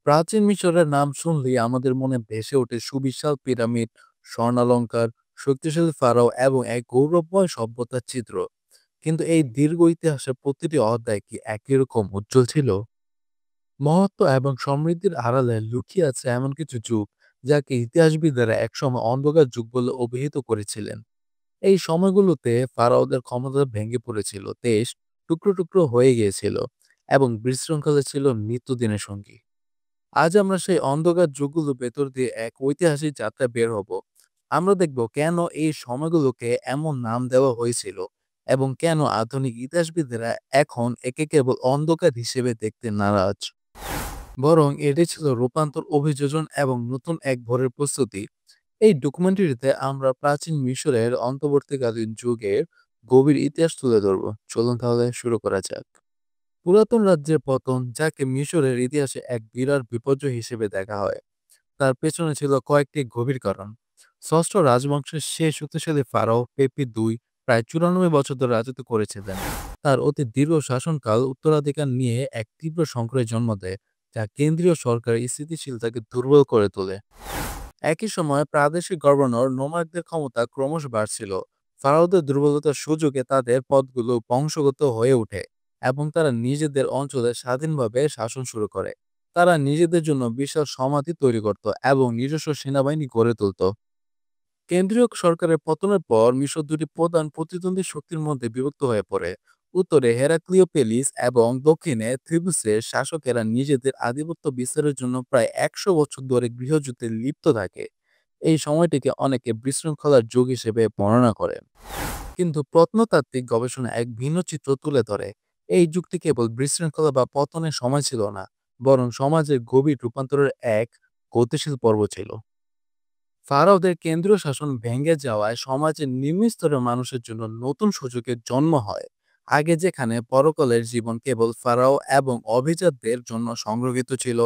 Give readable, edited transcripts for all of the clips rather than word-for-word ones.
প্রাচীন মিশরের নাম শুনলেই আমাদের মনে ভেসে ওঠে সুবিশাল পিরামিড, স্বর্ণালঙ্কার, শক্তিশালী ফারাও এবং এক গৌরবময় সভ্যতার চিত্র। কিন্তু এই দীর্ঘ ইতিহাসের প্রতিটি অধ্যায় কি একই রকম উজ্জ্বল ছিল? মহত্ব এবং সমৃদ্ধির আড়ালে লুকিয়ে আছে এমন কিছু যুগ, যাকে ইতিহাসবিদেরা একসময় অন্ধকার যুগ বলে অভিহিত করেছিলেন। এই সময়গুলোতে ফারাওদের ক্ষমতা ভেঙে পড়েছিল, দেশ টুকরো টুকরো হয়ে গিয়েছিল এবং বিশৃঙ্খলা ছিল নিত্যদিনের সঙ্গী। আজ আমরা সেই অন্ধকার যুগগুলোর ভেতর দিয়ে এক ঐতিহাসিক যাত্রায় বের হব। আমরা দেখব কেন এই সময়গুলোকে এমন নাম দেওয়া হয়েছিল এবং কেন আধুনিক ইতিহাসবিদেরা এখন একে কেবল অন্ধকার হিসেবে দেখতে নারাজ, বরং এটি ছিল রূপান্তর, অভিযোজন এবং নতুন এক ভোরের প্রস্তুতি। এই ডকুমেন্টারিতে আমরা প্রাচীন মিশরের অন্তর্বর্তীকালীন যুগের গভীর ইতিহাস তুলে ধরব। চলুন তাহলে শুরু করা যাক। পুরাতন রাজ্যের পতন, যাকে মিশরের ইতিহাসে এক বিরাট বিপর্যয় হিসেবে দেখা হয়, তার পেছনে ছিল কয়েকটি গভীর কারণ। ষষ্ঠ রাজবংশের শেষ শক্তিশালী ফারাও পেপি ২ প্রায় ৯৪ বছর ধরে রাজত্ব করেছিলেন। তার অতি দীর্ঘ শাসনকাল উত্তরাধিকার নিয়ে এক তীব্র সংকটের জন্ম দেয়, যা কেন্দ্রীয় সরকারের স্থিতিশীলতাকে দুর্বল করে তোলে। একই সময়ে প্রাদেশিক গভর্নর নোমাকদের ক্ষমতা ক্রমশ বাড়ছিল। ফারাওদের দুর্বলতার সুযোগে তাদের পদগুলো বংশগত হয়ে ওঠে এবং তারা নিজেদের অঞ্চলে স্বাধীনভাবে শাসন শুরু করে। তারা নিজেদের জন্য বিশাল সমাধি তৈরি করত এবং নিজস্ব সেনাবাহিনী গড়ে তুলত। কেন্দ্রীয় সরকারের পতনের পর মিশর দুটি প্রধান প্রতিদ্বন্দ্বী শক্তির মধ্যে বিভক্ত হয়ে পড়ে। উত্তরে হেরাক্লিওপোলিস এবং দক্ষিণে থিবুসের শাসকেরা নিজেদের আধিপত্য বিস্তারের জন্য প্রায় ১০০ বছর ধরে গৃহযুদ্ধে লিপ্ত থাকে। এই সময়টিকে অনেকে বিশৃঙ্খলার যুগ হিসেবে বর্ণনা করেন, কিন্তু প্রত্নতাত্ত্বিক গবেষণা এক ভিন্ন চিত্র তুলে ধরে। এই যুগটি কেবল বিশৃঙ্খলা বা পতনের সময় ছিল না, বরং সমাজের গভীর রূপান্তরের এক গতিশীল পর্ব ছিল। ফারাওদের কেন্দ্রীয় শাসন ভেঙে যাওয়ায় সমাজের নিম্ন স্তরের মানুষের জন্য নতুন সুযোগের জন্ম হয়। আগে যেখানে পরকালের জীবন কেবল ফারাও এবং অভিজাতদের জন্য সংরক্ষিত ছিল,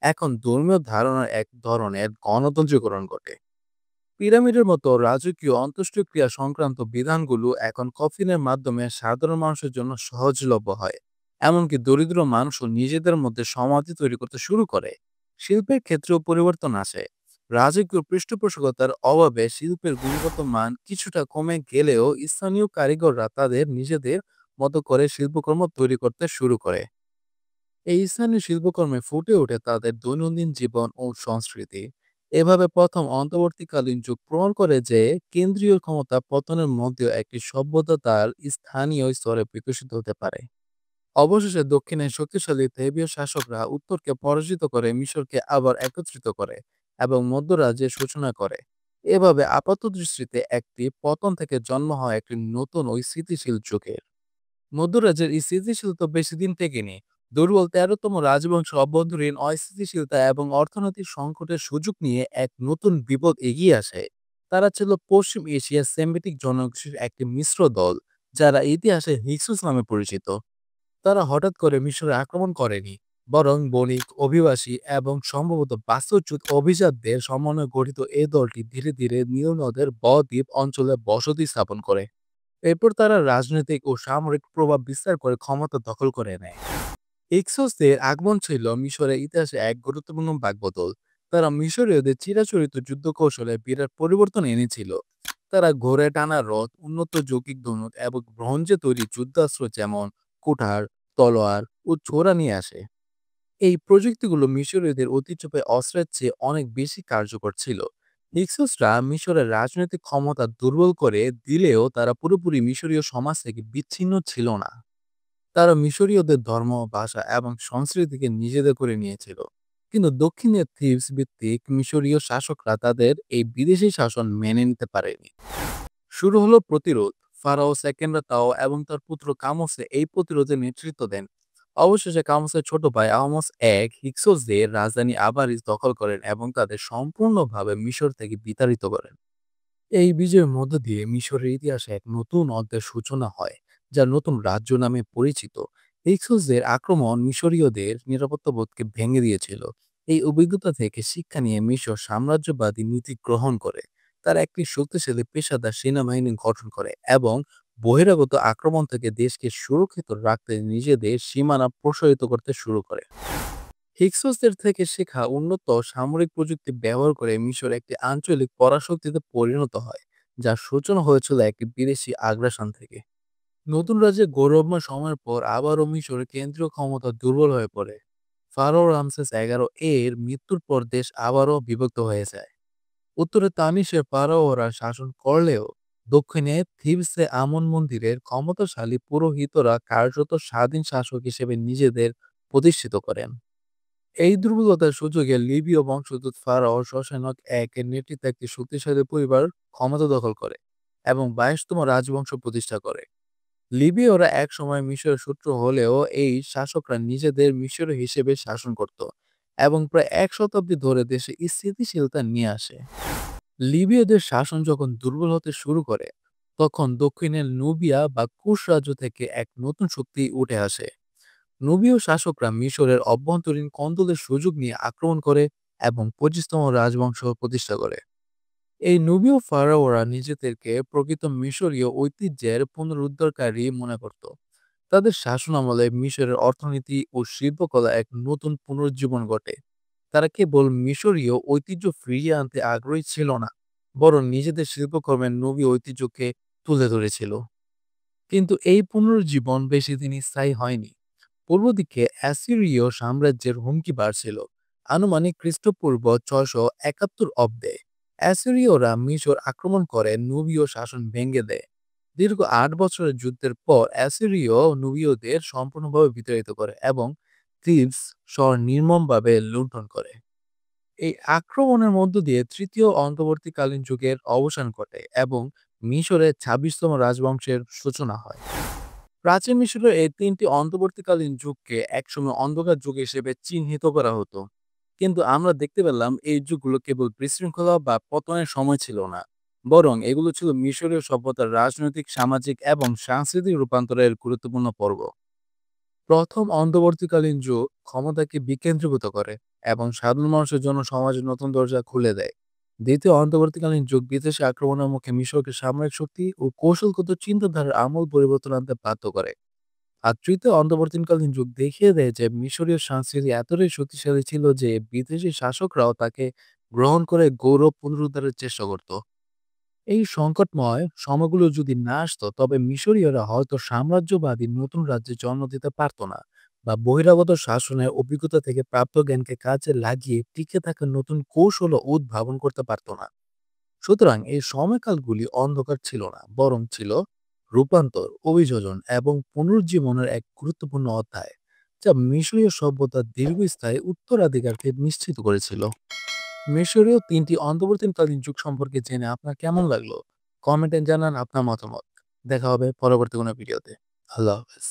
এখন ধর্মীয় ধারণার এক ধরনের গণতন্ত্রীকরণ ঘটে। পিরামিডের মতো রাজকীয় অন্ত্যেষ্টিক্রিয়া সংক্রান্ত বিধানগুলো এখন কফিনের মাধ্যমে সাধারণ মানুষের জন্য সহজলভ্য হয়। এমনকি দরিদ্র মানুষও নিজেদের মধ্যে সমাধি তৈরি করতে শুরু করে। শিল্পের ক্ষেত্রেও পরিবর্তন আসে। রাজকীয় পৃষ্ঠপোষকতার অভাবে শিল্পের গুণগত মান কিছুটা কমে গেলেও স্থানীয় কারিগররা তাদের নিজেদের মতো করে শিল্পকর্ম তৈরি করতে শুরু করে। এই স্থানীয় শিল্পকর্মে ফুটে ওঠে তাদের দৈনন্দিন জীবন ও সংস্কৃতি। এভাবে প্রথম অন্তর্বর্তীকালীন যুগ প্রমাণ করে যে কেন্দ্রীয় ক্ষমতা পতনের মধ্যেও একটি সভ্যতা তার স্থানীয় স্তরে বিকশিত হতে পারে। অবশেষে দক্ষিণের শক্তিশালী থেবীয় শাসকরা উত্তরকে পরাজিত করে মিশরকে আবার একত্রিত করে এবং মধ্যরাজ্যের সূচনা করে। এভাবে আপাতদৃষ্টিতে একটি পতন থেকে জন্ম হয় একটি নতুন ও স্থিতিশীল যুগের। মধ্যরাজ্যের স্থিতিশীলতা বেশি দিন টেকেনি। দুর্বল ১৩তম রাজবংশ অভ্যন্তরীণ অস্থিতিশীলতা এবং অর্থনৈতিক সংকটের সুযোগ নিয়ে এক নতুন বিপদ এগিয়ে আসে। তারা ছিল পশ্চিম এশিয়ার সেমিটিক জনগোষ্ঠীর একটি মিশ্র দল, যারা ইতিহাসে হিক্সুস নামে পরিচিত। তারা হঠাৎ করে মিশরে আক্রমণ করেনি, বরং বণিক, অভিবাসী এবং সম্ভবত বাস্তুচ্যুত অভিজাতদের সমন্বয়ে গঠিত এই দলটি ধীরে ধীরে নীল নদের বদ্বীপ অঞ্চলে বসতি স্থাপন করে। এরপর তারা রাজনৈতিক ও সামরিক প্রভাব বিস্তার করে ক্ষমতা দখল করে নেয়। হিক্সোসদের আগমন ছিল মিশরের ইতিহাসে এক গুরুত্বপূর্ণ বাকবদল। তারা মিশরীয়দের চিরাচরিত যুদ্ধ কৌশলে বিরাট পরিবর্তন এনেছিল। তারা ঘোড়ে টানা রথ, উন্নত যৌগিক ধনুক এবং ব্রোঞ্জে তৈরি যুদ্ধাস্ত্র যেমন কুঠার, তলোয়ার ও ছোরা নিয়ে আসে। এই প্রযুক্তিগুলো মিশরীয়দের ঐতিহ্যবাহী অস্ত্রের চেয়ে অনেক বেশি কার্যকর ছিল। হিক্সোসরা মিশরের রাজনৈতিক ক্ষমতা দুর্বল করে দিলেও তারা পুরোপুরি মিশরীয় সমাজ থেকে বিচ্ছিন্ন ছিল না। তারা মিশরীয়দের ধর্ম, ভাষা এবং সংস্কৃতিকে নিজেদের করে নিয়েছিল। কিন্তু দক্ষিণের থিবস ভিত্তিক মিশরীয় শাসকরা তাদের এই বিদেশি শাসন মেনে নিতে পারেনি। শুরু হলো প্রতিরোধ। ফারাও সেকেন্ডাতাও এবং তার পুত্র কামসে এই প্রতিরোধে নেতৃত্ব দেন। অবশেষে কামসের ছোট ভাই আহমস ১ হিক্সোসদের রাজধানী আবারিস দখল করেন এবং তাদের সম্পূর্ণভাবে মিশর থেকে বিতাড়িত করেন। এই বিজয়ের মধ্য দিয়ে মিশরের ইতিহাসে এক নতুন অধ্যায়ের সূচনা হয়, যা নতুন রাজ্য নামে পরিচিত। হিক্সোসদের আক্রমণ মিশরীয়দের নিরাপত্তাবোধকে ভেঙে দিয়েছিল। এই অভিজ্ঞতা থেকে শিক্ষা নিয়ে মিশর সাম্রাজ্যবাদী নীতি গ্রহণ করে। তারা একটি শক্তিশালী পেশাদার সেনাবাহিনী গঠন করে এবং বহিরাগত আক্রমণ থেকে দেশকে সুরক্ষিত রাখতে নিজেদের সীমানা প্রসারিত করতে শুরু করে। হিক্সোসের থেকে শেখা উন্নত সামরিক প্রযুক্তি ব্যবহার করে মিশর একটি আঞ্চলিক পরাশক্তিতে পরিণত হয়, যার সূচনা হয়েছিল একটি বিদেশি আগ্রাসন থেকে। নতুন রাজ্যের গৌরবময় সময়ের পর আবারও মিশরের কেন্দ্রীয় ক্ষমতা দুর্বল হয়ে পড়ে। ফারাও রামসেস ১১ এর মৃত্যুর পর দেশ আবারও বিভক্ত হয়ে যায়। উত্তরে তানিশের ফারাওরা শাসন করলেও দক্ষিণে থিবসে আমন মন্দিরের ক্ষমতাশালী পুরোহিতরা কার্যত স্বাধীন শাসক হিসেবে নিজেদের প্রতিষ্ঠিত করেন। এই দুর্বলতার সুযোগে লিবীয় বংশোদ্ভূত ফারাও শশানক একের নেতৃত্বে একটি শক্তিশালী পরিবার ক্ষমতা দখল করে এবং ২২তম রাজবংশ প্রতিষ্ঠা করে। লিবীয়রা একসময় মিশরের শত্রু হলেও এই শাসকরা নিজেদের মিশরীয় হিসেবে শাসন করত এবং প্রায় এক শতাব্দী ধরে দেশে স্থিতিশীলতা নিয়ে আসে। লিবীয়দের শাসন যখন দুর্বল হতে শুরু করে, তখন দক্ষিণের নুবিয়া বা কুশ রাজ্য থেকে এক নতুন শক্তি উঠে আসে। নুবীয় শাসকরা মিশরের অভ্যন্তরীণ কোন্দলের সুযোগ নিয়ে আক্রমণ করে এবং ২৫তম রাজবংশ প্রতিষ্ঠা করে। এই নুবীয় ফারাওরা নিজেদেরকে প্রকৃত মিশরীয় ঐতিহ্যের পুনরুদ্ধারকারী মনে করত। তাদের শাসনামলে মিশরের অর্থনীতি ও শিল্পকলা এক নতুন পুনরুজ্জীবন ঘটে। তারা কেবল মিশরীয় ঐতিহ্য ফিরিয়ে আনতে আগ্রহী ছিল না, বরং নিজেদের শিল্পকর্মের নবী ঐতিহ্যকে তুলে ধরেছিল। কিন্তু এই পুনরুজ্জীবন বেশি দিন স্থায়ী হয়নি। পূর্ব দিকে অ্যাসিরীয় সাম্রাজ্যের হুমকি বাড়ছিল। আনুমানিক খ্রিস্টপূর্ব ৬৭১ অব্দে অ্যাসিরীয়রা মিশর আক্রমণ করে নুবীয় শাসন ভেঙে দেয়। দীর্ঘ ৮ বছরের যুদ্ধের পর অ্যাসিরীয় নুবীয়দের সম্পূর্ণভাবে বিতাড়িত করে এবং থিবস শহর নির্মমভাবে লুণ্ঠন করে। এই আক্রমণের মধ্য দিয়ে তৃতীয় অন্তর্বর্তীকালীন যুগের অবসান ঘটে এবং মিশরের ২৬তম রাজবংশের সূচনা হয়। প্রাচীন মিশরের এই তিনটি অন্তর্বর্তীকালীন যুগকে একসময় অন্ধকার যুগ হিসেবে চিহ্নিত করা হতো। কিন্তু আমরা দেখতে পেলাম এই যুগগুলো কেবল বিশৃঙ্খলা বা পতনের সময় ছিল না, বরং এগুলো ছিল মিশরীয় সভ্যতার রাজনৈতিক, সামাজিক এবং সাংস্কৃতিক রূপান্তরের গুরুত্বপূর্ণ পর্ব। প্রথম অন্তর্বর্তীকালীন যুগ ক্ষমতাকে বিকেন্দ্রীভূত করে এবং সাধারণ মানুষের জন্য সমাজের নতুন দরজা খুলে দেয়। দ্বিতীয় অন্তর্বর্তীকালীন যুগ বিদেশি আক্রমণের মুখে মিশরকে সামরিক শক্তি ও কৌশলগত চিন্তাধারার আমূল পরিবর্তন আনতে বাধ্য করে। আর তৃতীয় অন্তর্বর্তীকালীন যুগ দেখিয়ে দেয় যে মিশরীয় সংস্কৃতি এতটাই শক্তিশালী ছিল যে বিদেশি শাসকরাও তাকে গ্রহণ করে গৌরব পুনরুদ্ধারের চেষ্টা করত। এই সংকটময় সময়গুলো যদি না আসতো, তবে মিশরীয়রা হয়তো সাম্রাজ্যবাদী নতুন রাজ্যে জন্ম দিতে পারত না, বা বহিরাগত শাসনের অভিজ্ঞতা থেকে প্রাপ্ত জ্ঞানকে কাজে লাগিয়ে টিকে থাকা নতুন কৌশল ও উদ্ভাবন করতে পারত না। সুতরাং এই সময়কালগুলি অন্ধকার ছিল না, বরং ছিল রূপান্তর, অভিযোজন এবং পুনরুজ্জীবনের এক গুরুত্বপূর্ণ অধ্যায়, যা মিশরীয় সভ্যতার দীর্ঘস্থায়ী উত্তরাধিকারকে নিশ্চিত করেছিল। মিশরীয় তিনটি অন্তর্বর্তীকালীন যুগ সম্পর্কে জেনে আপনার কেমন লাগলো? কমেন্টে জানান আপনার মতামত। দেখা হবে পরবর্তী কোনো ভিডিওতে। আল্লাহ হাফেজ।